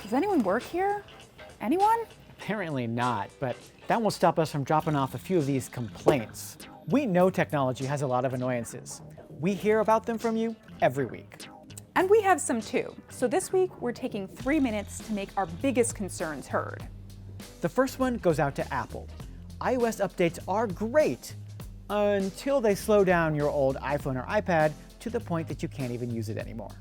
Does anyone work here? Anyone? Apparently not, but that won't stop us from dropping off a few of these complaints. We know technology has a lot of annoyances. We hear about them from you every week. And we have some too. So this week, we're taking 3 minutes to make our biggest concerns heard. The first one goes out to Apple. iOS updates are great until they slow down your old iPhone or iPad to the point that you can't even use it anymore.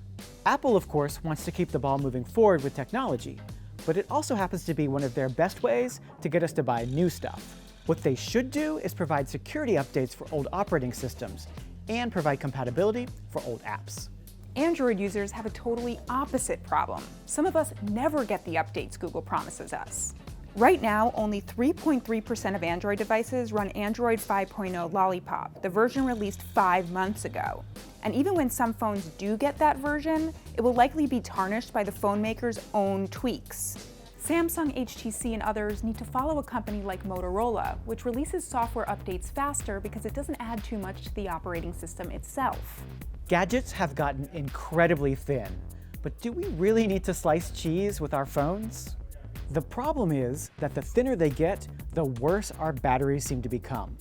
Apple, of course, wants to keep the ball moving forward with technology, but it also happens to be one of their best ways to get us to buy new stuff. What they should do is provide security updates for old operating systems and provide compatibility for old apps. Android users have a totally opposite problem. Some of us never get the updates Google promises us. Right now, only 3.3% of Android devices run Android 5.0 Lollipop, the version released 5 months ago. And even when some phones do get that version, it will likely be tarnished by the phone maker's own tweaks. Samsung, HTC, and others need to follow a company like Motorola, which releases software updates faster because it doesn't add too much to the operating system itself. Gadgets have gotten incredibly thin, but do we really need to slice cheese with our phones? The problem is that the thinner they get, the worse our batteries seem to become.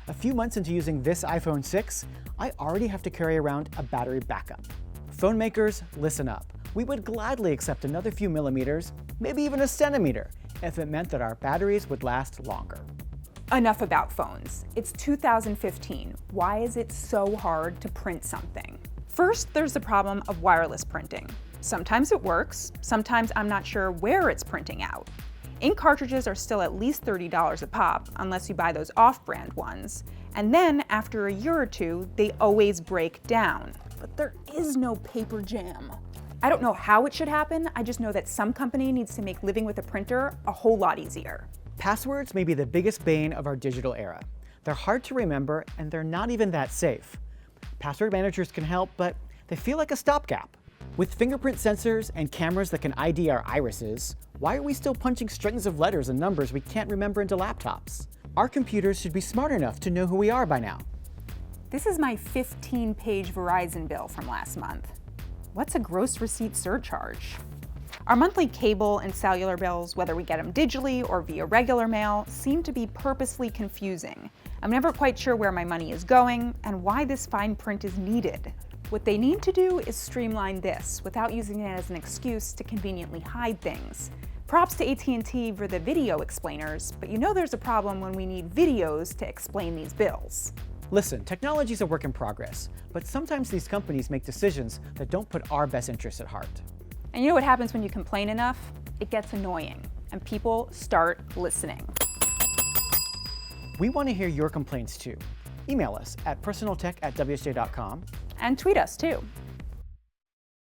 A few months into using this iPhone 6, I already have to carry around a battery backup. Phone makers, listen up. We would gladly accept another few millimeters, maybe even a centimeter, if it meant that our batteries would last longer. Enough about phones. It's 2015. Why is it so hard to print something? First, there's the problem of wireless printing. Sometimes it works, sometimes I'm not sure where it's printing out. Ink cartridges are still at least $30 a pop, unless you buy those off-brand ones. And then, after a year or two, they always break down. But there is no paper jam. I don't know how it should happen, I just know that some company needs to make living with a printer a whole lot easier. Passwords may be the biggest bane of our digital era. They're hard to remember, and they're not even that safe. Password managers can help, but they feel like a stopgap. With fingerprint sensors and cameras that can ID our irises, why are we still punching strings of letters and numbers we can't remember into laptops? Our computers should be smart enough to know who we are by now. This is my 15-page Verizon bill from last month. What's a gross receipt surcharge? Our monthly cable and cellular bills, whether we get them digitally or via regular mail, seem to be purposely confusing. I'm never quite sure where my money is going and why this fine print is needed. What they need to do is streamline this without using it as an excuse to conveniently hide things. Props to AT&T for the video explainers, but you know there's a problem when we need videos to explain these bills. Listen, technology is a work in progress, but sometimes these companies make decisions that don't put our best interests at heart. And you know what happens when you complain enough? It gets annoying, and people start listening. We want to hear your complaints too. Email us at personaltech@wsj.com. And tweet us too.